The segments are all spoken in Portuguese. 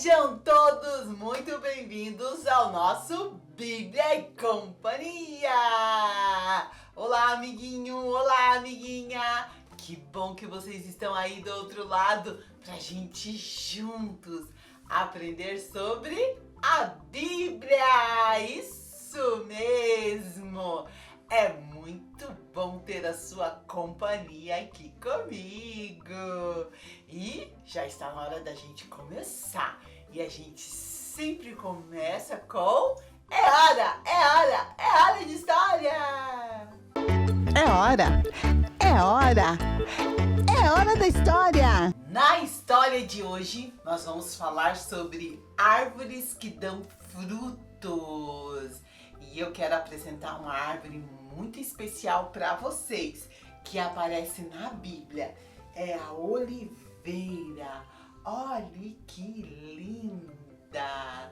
Sejam todos muito bem-vindos ao nosso Bíblia e Companhia! Olá, amiguinho! Olá, amiguinha! Que bom que vocês estão aí do outro lado pra gente juntos aprender sobre a Bíblia! Isso mesmo! É muito bom ter a sua companhia aqui comigo! E já está na hora da gente começar. E a gente sempre começa com é hora de história! É hora da história! Na história de hoje, nós vamos falar sobre árvores que dão frutos. E eu quero apresentar uma árvore muito especial para vocês, que aparece na Bíblia. É a oliveira. Olha que linda!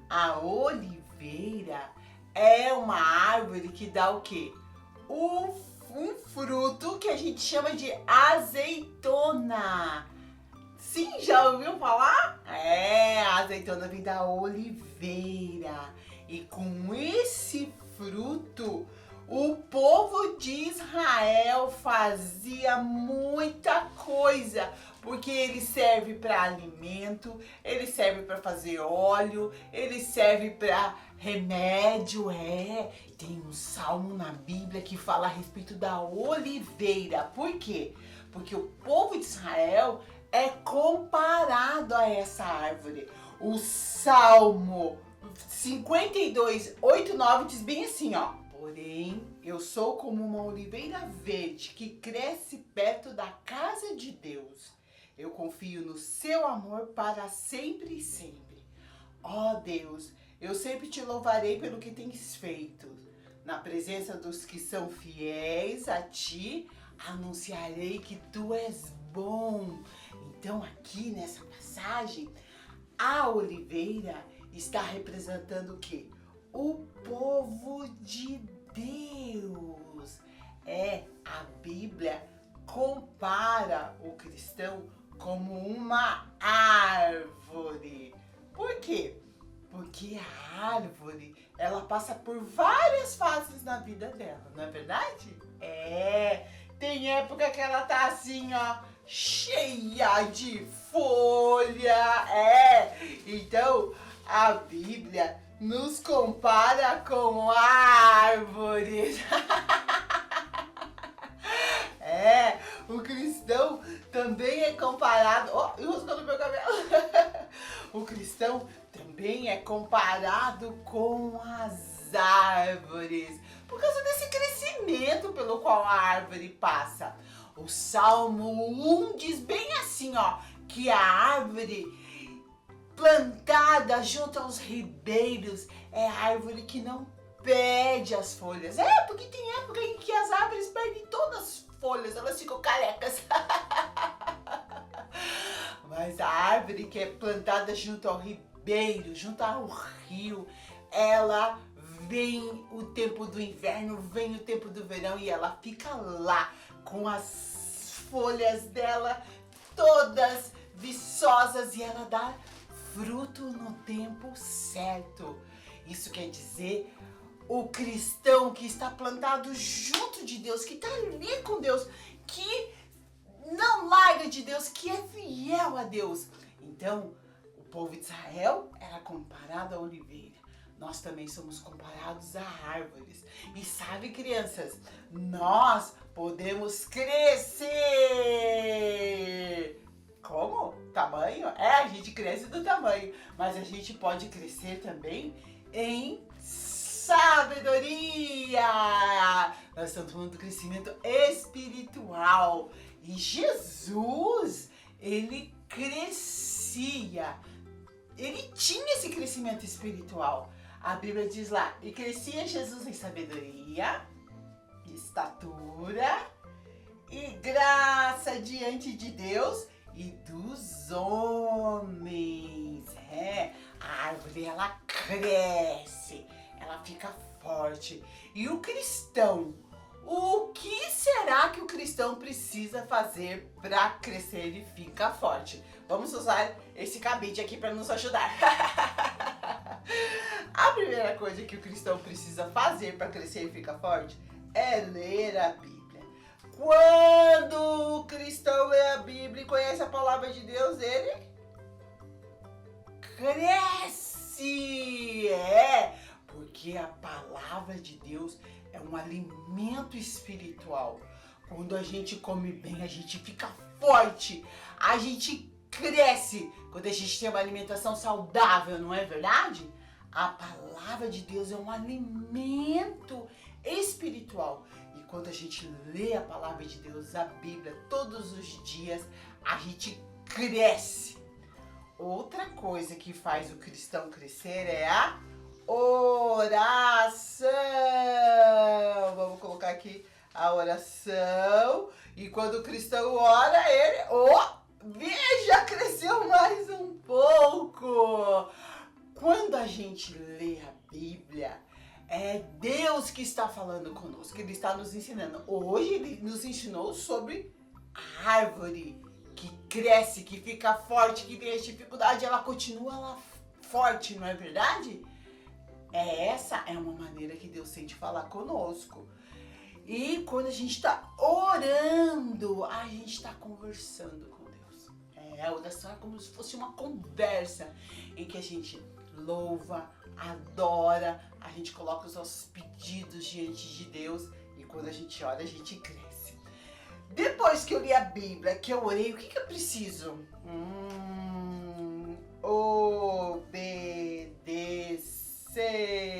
A oliveira é uma árvore que dá o quê? Um fruto que a gente chama de azeitona. Sim, já ouviu falar? A azeitona vem da oliveira. E com esse fruto, o povo de Israel fazia muita coisa, porque ele serve para alimento, ele serve para fazer óleo, ele serve para remédio, Tem um salmo na Bíblia que fala a respeito da oliveira. Por quê? Porque o povo de Israel é comparado a essa árvore. O Salmo 52, 8, 9 diz bem assim, ó. Porém, eu sou como uma oliveira verde que cresce perto da casa de Deus. Eu confio no seu amor para sempre e sempre. Ó Deus, eu sempre te louvarei pelo que tens feito. Na presença dos que são fiéis a ti, anunciarei que tu és bom. Então, aqui nessa passagem, a oliveira está representando o quê? O povo de Deus. A Bíblia compara o cristão como uma árvore. Por quê? Porque a árvore, ela passa por várias fases na vida dela, não é verdade? Tem época que ela tá assim, ó, cheia de folha, Então, a Bíblia nos compara com árvores. O cristão também é comparado... enroscando meu cabelo. O cristão também é comparado com as árvores, por causa desse crescimento pelo qual a árvore passa. O Salmo 1 diz bem assim, ó, que a árvore plantada junto aos ribeiros é a árvore que não perde as folhas. Porque tem época em que as árvores perdem todas as folhas, elas ficam carecas. Mas a árvore que é plantada junto ao ribeiro, junto ao rio, ela vem o tempo do inverno, vem o tempo do verão e ela fica lá com as folhas dela todas viçosas e ela dá fruto no tempo certo. Isso quer dizer o cristão que está plantado junto de Deus, que está ali com Deus, que não larga de Deus, que é fiel a Deus. Então, o povo de Israel era comparado à oliveira. Nós também somos comparados a árvores. E sabe, crianças, nós podemos crescer. Como? Tamanho? A gente cresce do tamanho, mas a gente pode crescer também em sabedoria. Nós estamos falando do crescimento espiritual. E Jesus, ele crescia. Ele tinha esse crescimento espiritual. A Bíblia diz lá, e crescia Jesus em sabedoria, estatura e graça diante de Deus e dos homens. A árvore, ela cresce, ela fica forte. E o cristão, O que será que o cristão precisa fazer para crescer e ficar forte? Vamos usar esse cabide aqui para nos ajudar. A primeira coisa que o cristão precisa fazer para crescer e ficar forte é ler a Bíblia. Quando o cristão lê a Bíblia e conhece a palavra de Deus, ele cresce. Porque a palavra de Deus é um alimento espiritual. Quando a gente come bem, a gente fica forte, a gente cresce. Quando a gente tem uma alimentação saudável, não é verdade? A palavra de Deus é um alimento espiritual. E quando a gente lê a palavra de Deus, a Bíblia, todos os dias, a gente cresce. Outra coisa que faz o cristão crescer é a oração. Vamos colocar aqui a oração. E quando o cristão ora, ele, veja, cresceu mais um pouco. Quando a gente lê a Bíblia, é Deus que está falando conosco. Ele está nos ensinando. Hoje ele nos ensinou sobre a árvore que cresce, que fica forte, que tem as dificuldades, ela continua lá forte, não é verdade? Essa é uma maneira que Deus sente falar conosco. E quando a gente está orando, a gente está conversando com Deus. A oração é como se fosse uma conversa em que a gente louva, adora, a gente coloca os nossos pedidos diante de Deus e quando a gente ora, a gente cresce. Depois que eu li a Bíblia, que eu orei, o que eu preciso?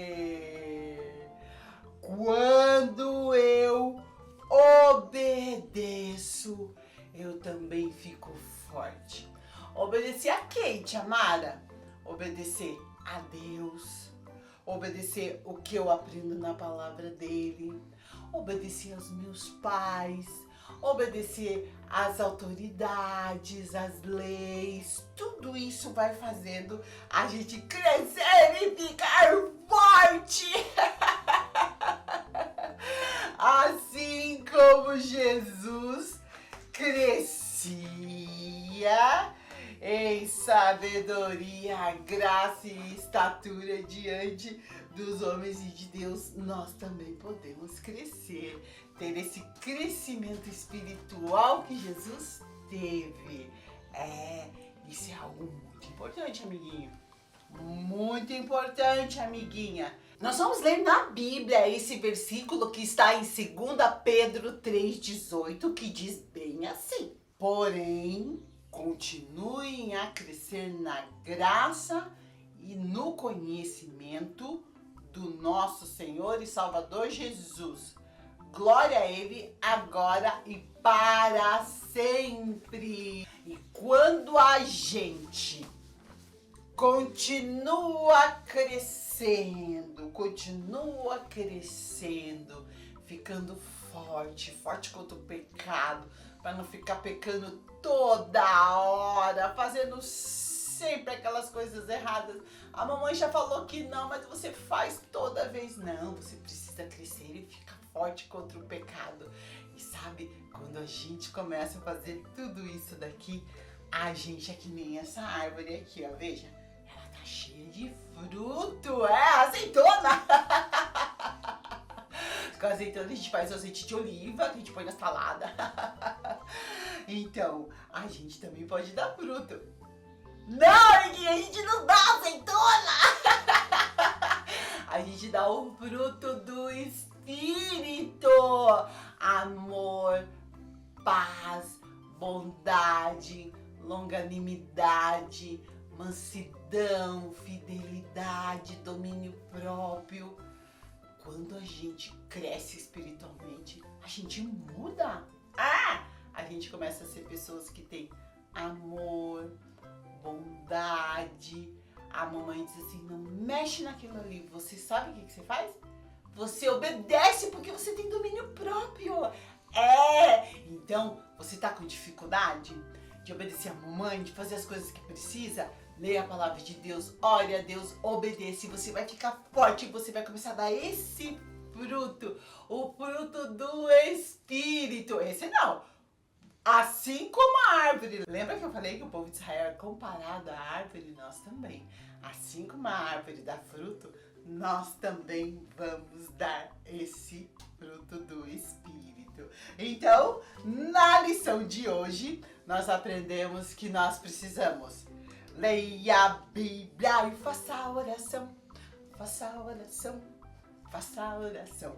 Obedecer. Quando eu obedeço, eu também fico forte. Obedecer a quem, tia Mara? Obedecer a Deus. Obedecer o que eu aprendo na palavra dele. Obedecer aos meus pais. Obedecer às autoridades, às leis. Tudo isso vai fazendo a gente crescer e ficar forte. Assim como Jesus crescia em sabedoria, graça e estatura diante dos homens e de Deus, nós também podemos crescer, ter esse crescimento espiritual que Jesus teve. Isso é algo muito importante, amiguinho. Muito importante, amiguinha. Nós vamos ler na Bíblia esse versículo que está em 2 Pedro 3,18, que diz bem assim: porém, continuem a crescer na graça e no conhecimento do nosso Senhor e Salvador Jesus. Glória a Ele agora e para sempre. E quando a gente continua crescendo, ficando forte contra o pecado, para não ficar pecando toda hora, fazendo sempre aquelas coisas erradas. A mamãe já falou que não, mas você faz toda vez. Não, você precisa crescer e ficar forte contra o pecado. E sabe, quando a gente começa a fazer tudo isso daqui, a gente é que nem essa árvore aqui, ó, veja. Ela tá cheia de fruto, azeitona! Com azeitona a gente faz o azeite de oliva, que a gente põe na salada. Então, a gente também pode dar fruto. Não, amiguinha, a gente não dá azeitona! A gente dá o fruto do Espírito. Amor, paz, bondade, longanimidade, mansidão, fidelidade, domínio próprio. Quando a gente cresce espiritualmente, a gente muda. A gente começa a ser pessoas que têm amor, bondade. A mamãe diz assim, não mexe naquilo ali. Você sabe o que você faz? Você obedece porque você tem domínio próprio. Então, você tá com dificuldade de obedecer a mamãe, de fazer as coisas que precisa? Leia a palavra de Deus, ore a Deus, obedeça e você vai ficar forte, você vai começar a dar esse fruto, o fruto do Espírito. Esse não. Assim como a árvore. Lembra que eu falei que o povo de Israel é comparado à árvore? Nós também. Assim como a árvore dá fruto, nós também vamos dar esse fruto do Espírito. Então, na lição de hoje, nós aprendemos que nós precisamos leia a Bíblia e faça a oração. Faça a oração. Faça a oração.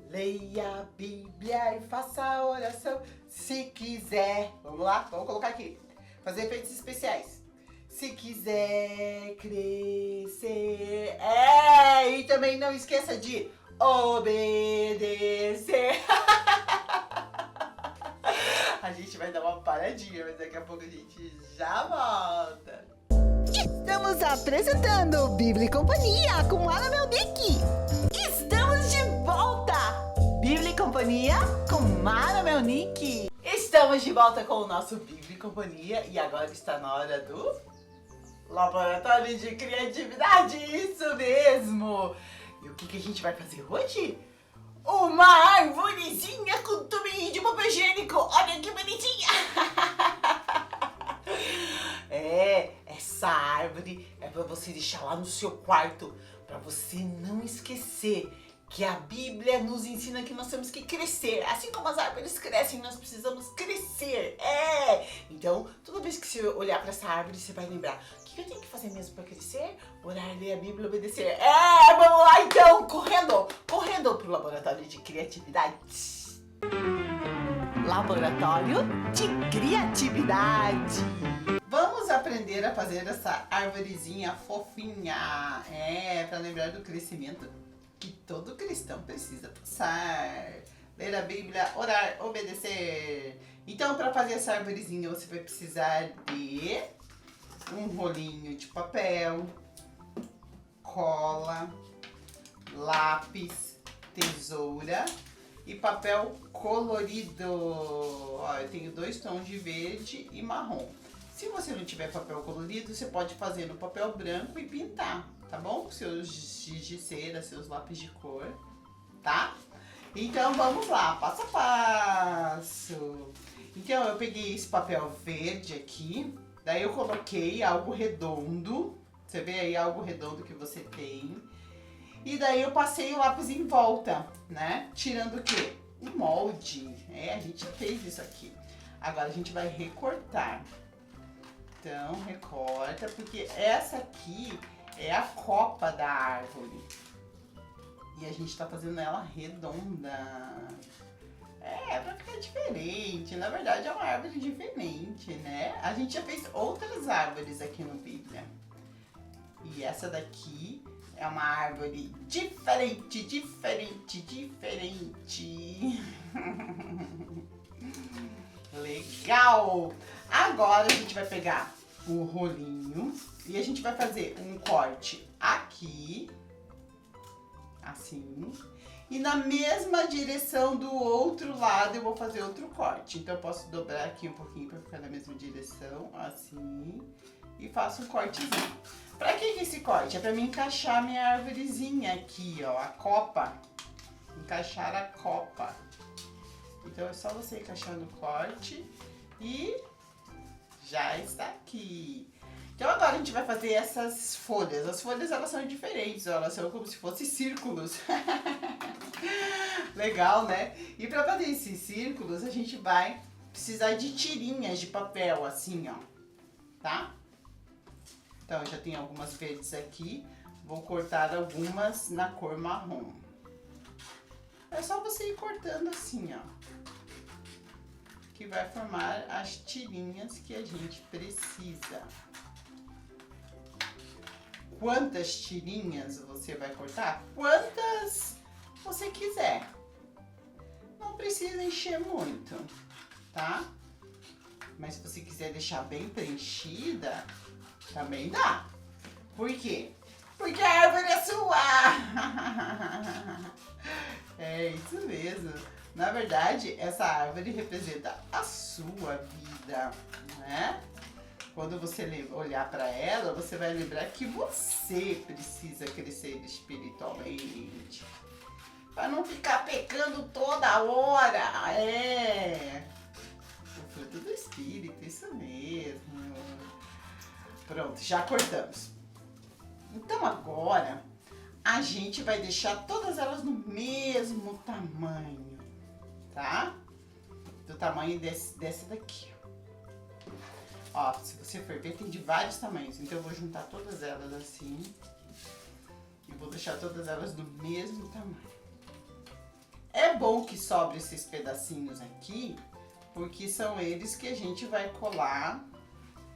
Leia a Bíblia e faça a oração. Se quiser, vamos lá, vamos colocar aqui. Fazer efeitos especiais. Se quiser crescer. E também não esqueça de obedecer. A gente vai dar uma paradinha, mas daqui a pouco a gente já volta. Estamos apresentando Bíblia e Companhia com Ana Melnick. Estamos de volta! Bíblia e Companhia com Mara Melnick. Estamos de volta com o nosso Bíblia e Companhia e agora está na hora do Laboratório de Criatividade, isso mesmo! E o que a gente vai fazer hoje? Uma arvorezinha com tubinho de papel higiênico! Olha que bonitinha! Essa árvore é para você deixar lá no seu quarto, para você não esquecer que a Bíblia nos ensina que nós temos que crescer. Assim como as árvores crescem, nós precisamos crescer. Então, toda vez que você olhar para essa árvore, você vai lembrar: o que eu tenho que fazer mesmo para crescer? Orar, ler a Bíblia, obedecer. Vamos lá então, correndo pro Laboratório de Criatividade. Laboratório de Criatividade. Vamos aprender a fazer essa arvorezinha fofinha. Para lembrar do crescimento que todo cristão precisa passar. Ler a Bíblia, orar, obedecer. Então, para fazer essa arvorezinha, você vai precisar de um rolinho de papel, cola, lápis, tesoura e papel colorido. Eu tenho 2 tons de verde e marrom. Se você não tiver papel colorido, você pode fazer no papel branco e pintar, tá bom? Com seus giz de cera, seus lápis de cor, tá? Então vamos lá, passo a passo. Então eu peguei esse papel verde aqui, daí eu coloquei algo redondo, você vê aí algo redondo que você tem. E daí eu passei o lápis em volta, né? Tirando o quê? O molde. A gente fez isso aqui. Agora a gente vai recortar. Então, recorta, porque essa aqui é a copa da árvore. E a gente tá fazendo ela redonda. Pra ficar diferente. Na verdade, é uma árvore diferente, né? A gente já fez outras árvores aqui no Bíblia. E essa daqui é uma árvore diferente. Legal! Agora a gente vai pegar o rolinho e a gente vai fazer um corte aqui, assim, e na mesma direção do outro lado eu vou fazer outro corte. Então eu posso dobrar aqui um pouquinho para ficar na mesma direção, assim, e faço um cortezinho. Pra que esse corte? É pra mim encaixar a minha arvorezinha aqui, ó, a copa. Encaixar a copa. Então é só você encaixar no corte e já está aqui. Então agora a gente vai fazer essas folhas. As folhas, elas são diferentes, ó, elas são como se fossem círculos. Legal, né? E para fazer esses círculos a gente vai precisar de tirinhas de papel, assim, ó, tá? Então eu já tenho algumas verdes aqui, vou cortar algumas na cor marrom. É só você ir cortando assim, ó, que vai formar as tirinhas que a gente precisa. Quantas tirinhas você vai cortar? Quantas você quiser. Não precisa encher muito, tá? Mas se você quiser deixar bem preenchida, também dá. Por quê? Porque a árvore é sua! É isso mesmo. Na verdade, essa árvore representa a sua vida, né? Quando você olhar para ela, você vai lembrar que você precisa crescer espiritualmente. Pra não ficar pecando toda hora. O fruto do espírito, isso mesmo. Pronto, já cortamos. Então agora a gente vai deixar todas elas no mesmo tamanho, tá? Do tamanho dessa daqui. Ó, se você for ver, tem de vários tamanhos. Então eu vou juntar todas elas assim. E vou deixar todas elas do mesmo tamanho. É bom que sobre esses pedacinhos aqui, porque são eles que a gente vai colar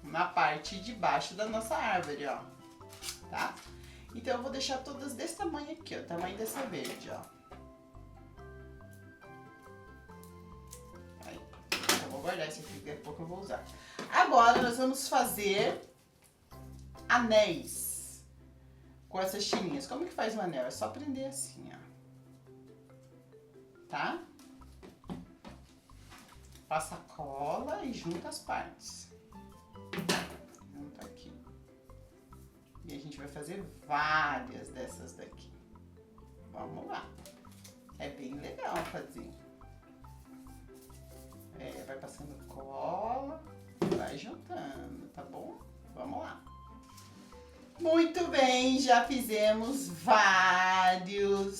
na parte de baixo da nossa árvore, ó. Tá? Então eu vou deixar todas desse tamanho aqui, ó. Tamanho dessa verde, ó. Aí. Eu vou guardar esse aqui, daqui a pouco eu vou usar. Agora nós vamos fazer anéis com essas tirinhas. Como que faz um anel? É só prender assim, ó. Tá? Passa cola e junta as partes. Junta aqui. E a gente vai fazer várias dessas daqui. Vamos lá. É bem legal fazer. Vai passando cola, vai juntando, tá bom? Vamos lá. Muito bem, já fizemos vários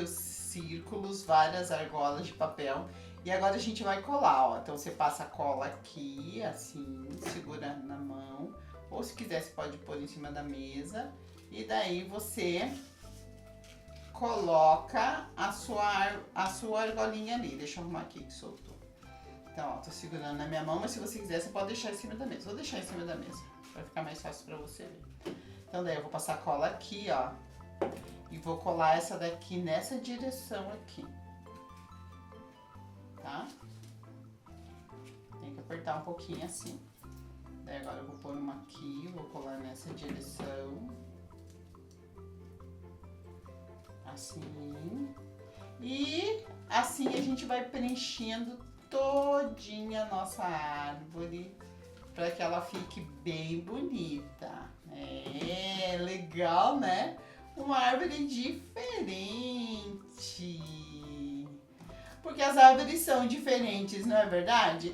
círculos, várias argolas de papel. E agora a gente vai colar, ó. Então você passa a cola aqui, assim, segurando na mão. Ou se quiser, você pode pôr em cima da mesa. E daí você coloca a sua argolinha ali. Deixa eu arrumar aqui que soltou. Então, ó, tô segurando na minha mão, mas se você quiser, você pode deixar em cima da mesa. Vou deixar em cima da mesa, pra ficar mais fácil pra você ver. Então daí eu vou passar a cola aqui, ó. E vou colar essa daqui nessa direção aqui. Tá? Tem que apertar um pouquinho assim. Daí agora eu vou pôr uma aqui, vou colar nessa direção. Assim. E assim a gente vai preenchendo todinha a nossa árvore para que ela fique bem bonita. É legal, né? Uma árvore diferente. Porque as árvores são diferentes, não é verdade?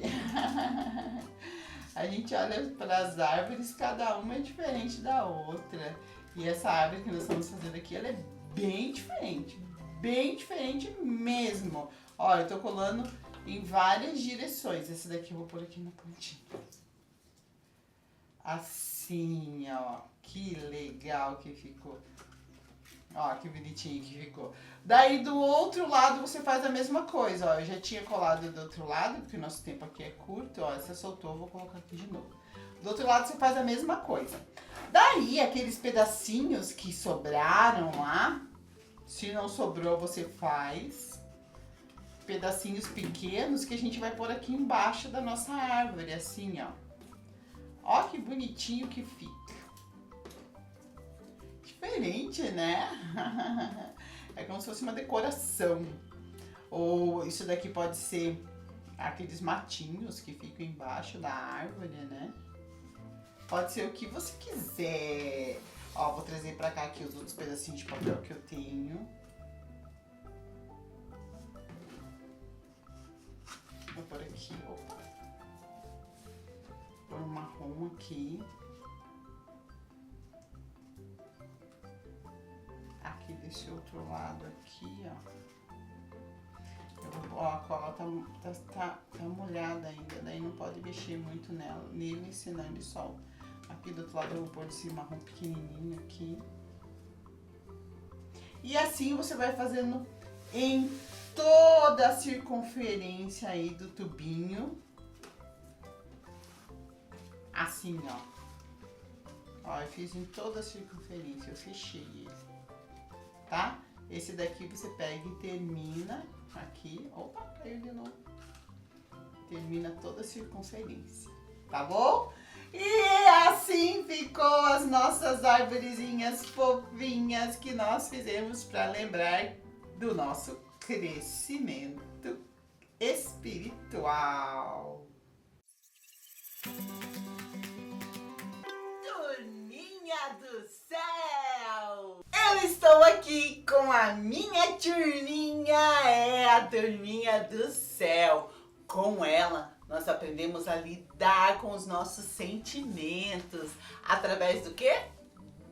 A gente olha para as árvores, cada uma é diferente da outra. E essa árvore que nós estamos fazendo aqui, ela é bem diferente mesmo. Ó, eu tô colando em várias direções. Esse daqui eu vou pôr aqui na pontinha. Assim, ó. Que legal que ficou. Ó, que bonitinho que ficou. Daí do outro lado você faz a mesma coisa, ó. Eu já tinha colado do outro lado, porque o nosso tempo aqui é curto, ó. Essa soltou, eu vou colocar aqui de novo. Do outro lado você faz a mesma coisa. Daí, aqueles pedacinhos que sobraram lá, se não sobrou, você faz pedacinhos pequenos que a gente vai pôr aqui embaixo da nossa árvore, assim, ó. Ó que bonitinho que fica. Diferente, né? É como se fosse uma decoração. Ou isso daqui pode ser aqueles matinhos que ficam embaixo da árvore, né? Pode ser o que você quiser. Ó, vou trazer pra cá aqui os outros pedacinhos de papel que eu tenho. Vou pôr aqui, opa. Vou pôr um marrom aqui. Aqui desse outro lado aqui, ó. Ó, a cola tá molhada ainda, daí não pode mexer muito nele, senão ele solta. Aqui do outro lado eu vou pôr esse marrom pequenininho aqui. E assim você vai fazendo em toda a circunferência aí do tubinho. Assim, ó. Ó, eu fiz em toda a circunferência, eu fechei ele. Tá? Esse daqui você pega e termina aqui. Opa, caiu de novo. Termina toda a circunferência. Tá bom? E assim ficou as nossas arvorezinhas fofinhas que nós fizemos para lembrar do nosso crescimento espiritual. Turminha do céu! Eu estou aqui com a minha turminha, a turminha do céu. Com ela, nós aprendemos a lidar com os nossos sentimentos. Através do quê?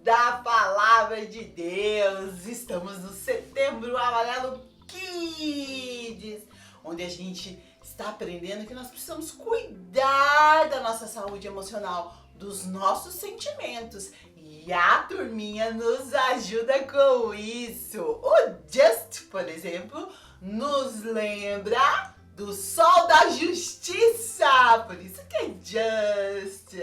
Da palavra de Deus. Estamos no Setembro Amarelo Kids, onde a gente está aprendendo que nós precisamos cuidar da nossa saúde emocional, dos nossos sentimentos. E a turminha nos ajuda com isso. O Just, por exemplo, nos lembra do sol da justiça. Por isso que é Just.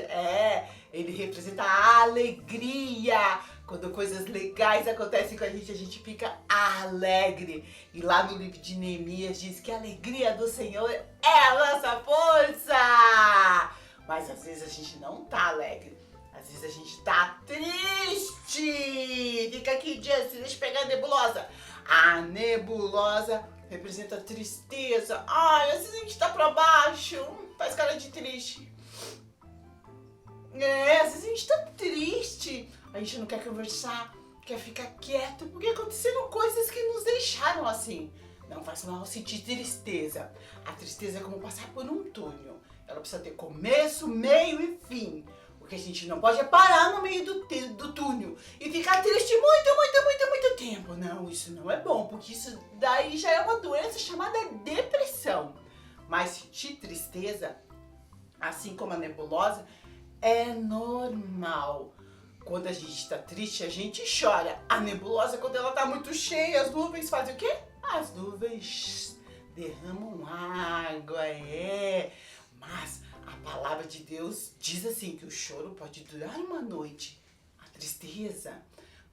Ele representa a alegria. Quando coisas legais acontecem com a gente fica alegre. E lá no livro de Neemias diz que a alegria do Senhor é a nossa força. Mas às vezes a gente não tá alegre. Às vezes a gente tá triste. Fica aqui, Just, deixa eu pegar a nebulosa. A nebulosa representa tristeza. Ai, às vezes a gente tá pra baixo. Faz cara de triste. Às vezes a gente tá triste. A gente não quer conversar, quer ficar quieto, porque aconteceram coisas que nos deixaram assim. Não faz mal sentir tristeza. A tristeza é como passar por um túnel. Ela precisa ter começo, meio e fim. O que a gente não pode é parar no meio do túnel e ficar triste muito tempo. Não, isso não é bom, porque isso daí já é uma doença chamada depressão. Mas sentir tristeza, assim como a nebulosa, é normal. Quando a gente está triste, a gente chora. A nebulosa, quando ela está muito cheia, as nuvens fazem o quê? As nuvens derramam água, Mas a palavra de Deus diz assim, que o choro pode durar uma noite, a tristeza,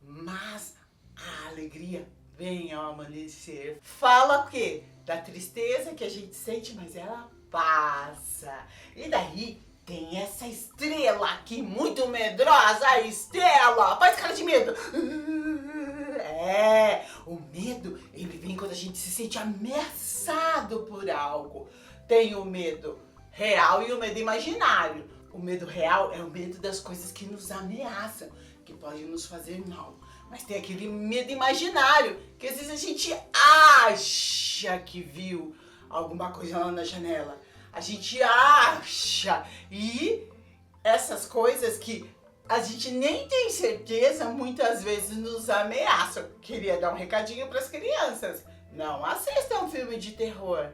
mas a alegria vem ao amanhecer. Fala o quê? Da tristeza que a gente sente, mas ela passa. E daí tem essa estrela aqui, muito medrosa, a Estela. Faz cara de medo. O medo, ele vem quando a gente se sente ameaçado por algo. Tem o medo real e o medo imaginário. O medo real é o medo das coisas que nos ameaçam, que podem nos fazer mal. Mas tem aquele medo imaginário, que às vezes a gente acha que viu alguma coisa lá na janela. A gente acha, e essas coisas que a gente nem tem certeza, muitas vezes nos ameaçam. Queria dar um recadinho para as crianças: não assistam um filme de terror.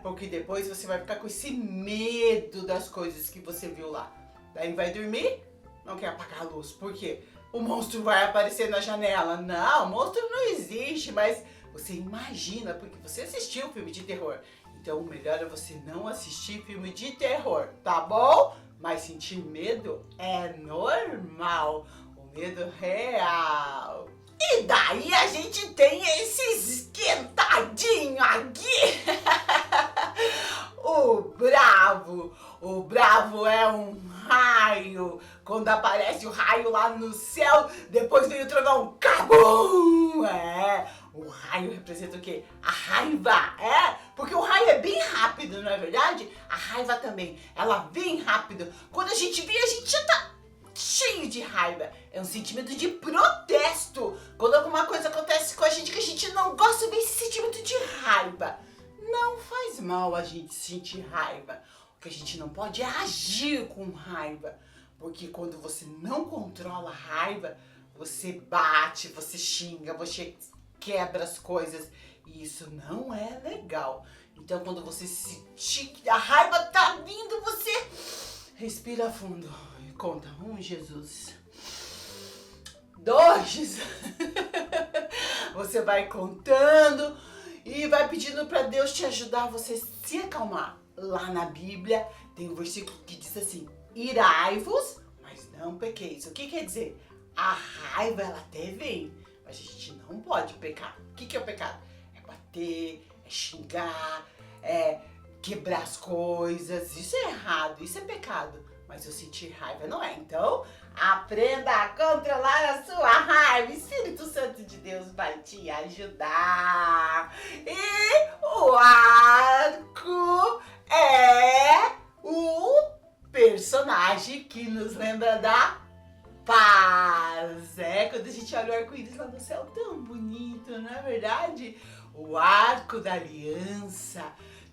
Porque depois você vai ficar com esse medo das coisas que você viu lá. Daí vai dormir, não quer apagar a luz. Por quê? O monstro vai aparecer na janela. Não, o monstro não existe, mas você imagina, porque você assistiu o filme de terror. Então o melhor é você não assistir filme de terror, tá bom? Mas sentir medo é normal, o medo real. E daí a gente tem esse esquentadinho aqui. O bravo é um raio. Quando aparece o raio lá no céu, depois vem o trovão, cabum! O raio representa o quê? A raiva, porque o raio é bem rápido, não é verdade? A raiva também, ela vem rápido. Quando a gente vê, a gente já tá cheio de raiva. É um sentimento de protesto. Quando alguma coisa acontece com a gente que a gente não gosta, vem esse sentimento de raiva. Não faz mal a gente sentir raiva. O que a gente não pode é agir com raiva. Porque quando você não controla a raiva, você bate, você xinga, você quebra as coisas. E isso não é legal. Então quando você sentir que a raiva tá vindo, você respira fundo e conta: 1, Jesus. 2, Jesus. Você vai contando e vai pedindo para Deus te ajudar a você se acalmar. Lá na Bíblia tem um versículo que diz assim: irai-vos, mas não pequeis. O que quer dizer? A raiva, ela até vem, mas a gente não pode pecar. O que é o pecado? É bater, é xingar, é quebrar as coisas. Isso é errado, isso é pecado. Mas eu sentir raiva não é. Então, aprenda a controlar a sua raiva. O Espírito Santo de Deus vai te ajudar. E o arco é o personagem que nos lembra da paz. paz. Quando a gente olha o arco-íris lá no céu, tão bonito, não é verdade? O arco da aliança.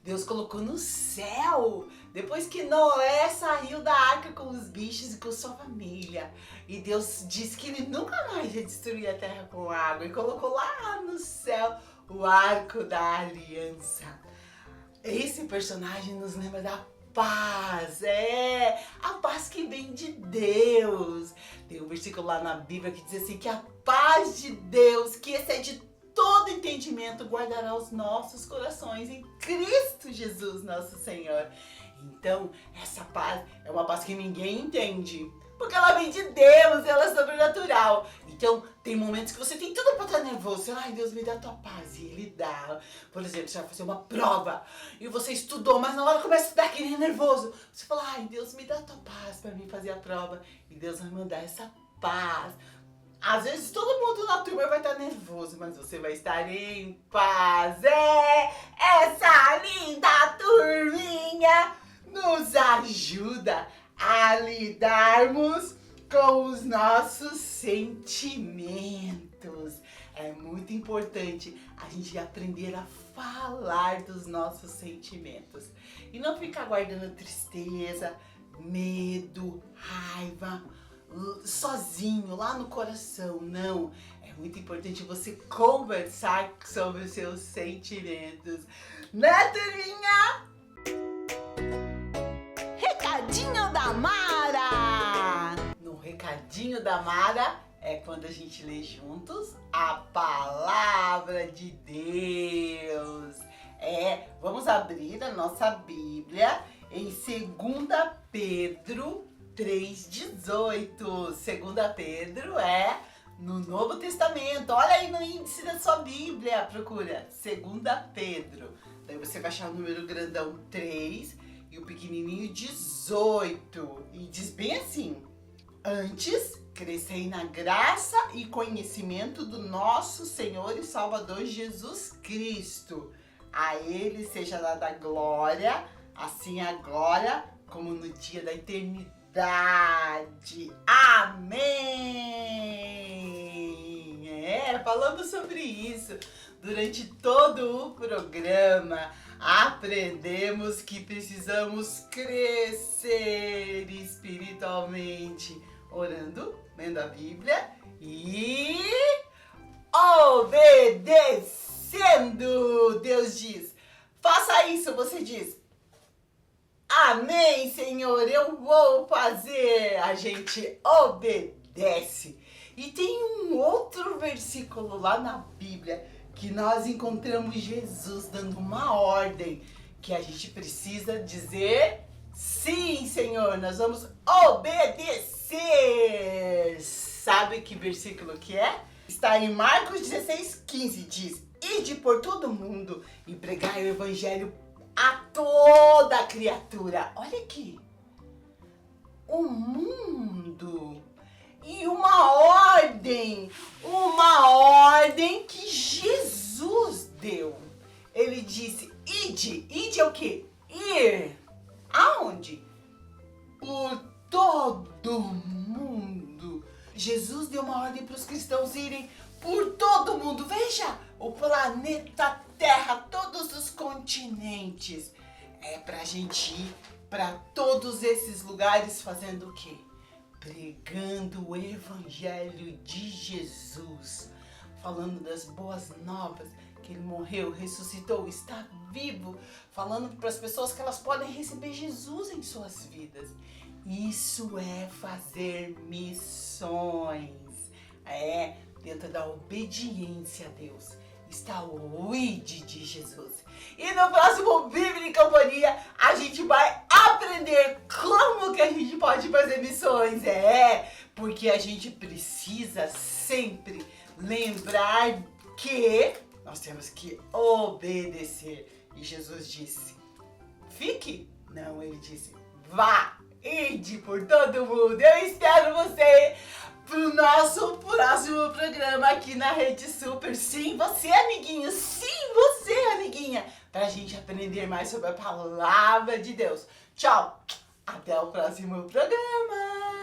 Deus colocou no céu, depois que Noé saiu da arca com os bichos e com sua família. E Deus disse que ele nunca mais ia destruir a terra com água. E colocou lá no céu o arco da aliança. Esse personagem nos lembra da paz, a paz que vem de Deus. Tem um versículo lá na Bíblia que diz assim, que a paz de Deus, que excede todo entendimento, guardará os nossos corações em Cristo Jesus, nosso Senhor. Então, essa paz é uma paz que ninguém entende, porque ela vem de Deus, ela é sobrenatural. Então, tem momentos que você tem tudo pra estar nervoso. Ai, Deus, me dá a tua paz. E Ele dá. Por exemplo, você vai fazer uma prova e você estudou, mas na hora começa a estudar aquele nervoso. Você fala, ai, Deus, me dá a tua paz pra mim fazer a prova. E Deus vai mandar essa paz. Às vezes todo mundo na turma vai estar nervoso, mas você vai estar em paz. Essa linda turminha nos ajuda a lidarmos com os nossos sentimentos. É muito importante a gente aprender a falar dos nossos sentimentos e não ficar guardando tristeza, medo, raiva sozinho lá no coração. Não, é muito importante você conversar sobre os seus sentimentos, né, turminha? Recadinho da Mara! No recadinho da Mara é quando a gente lê juntos a palavra de Deus. Vamos abrir a nossa Bíblia em 2 Pedro 3,18. 2 Pedro é no Novo Testamento. Olha aí no índice da sua Bíblia, procura 2 Pedro. Daí você vai achar o número grandão 3 e o pequenininho 18. E diz bem assim: antes, crescei na graça e conhecimento do nosso Senhor e Salvador Jesus Cristo. A Ele seja dada glória, assim agora como no dia da eternidade. Amém! Falando sobre isso, durante todo o programa, aprendemos que precisamos crescer espiritualmente, orando, lendo a Bíblia e obedecendo. Deus diz, faça isso, você diz, amém, Senhor, eu vou fazer. A gente obedece. E tem um outro versículo lá na Bíblia que nós encontramos Jesus dando uma ordem que a gente precisa dizer, sim, Senhor, nós vamos obedecer. Sabe que versículo que é? Está em Marcos 16:15, diz, ide por todo mundo e pregai o evangelho a toda criatura. Olha aqui, o mundo e uma ordem que Jesus deu. Ele disse, ide é o quê? Ir. Aonde? Por todo mundo. Jesus deu uma ordem para os cristãos irem por todo mundo. Veja, o planeta Terra, todos os continentes. É pra gente ir para todos esses lugares fazendo o quê? Pregando o evangelho de Jesus. Falando das boas novas, que ele morreu, ressuscitou, está vivo. Falando para as pessoas que elas podem receber Jesus em suas vidas. Isso é fazer missões. Dentro da obediência a Deus está o ID de Jesus. E no próximo Bíblia em Companhia a gente vai aprender como que a gente pode fazer missões. Porque a gente precisa sempre lembrar que nós temos que obedecer. E Jesus disse, fique? Não, ele disse, vá, ide por todo mundo. Eu espero você pro nosso próximo programa aqui na Rede Super. Sim, você, amiguinho. Sim, você, amiguinha. Pra gente aprender mais sobre a palavra de Deus. Tchau. Até o próximo programa.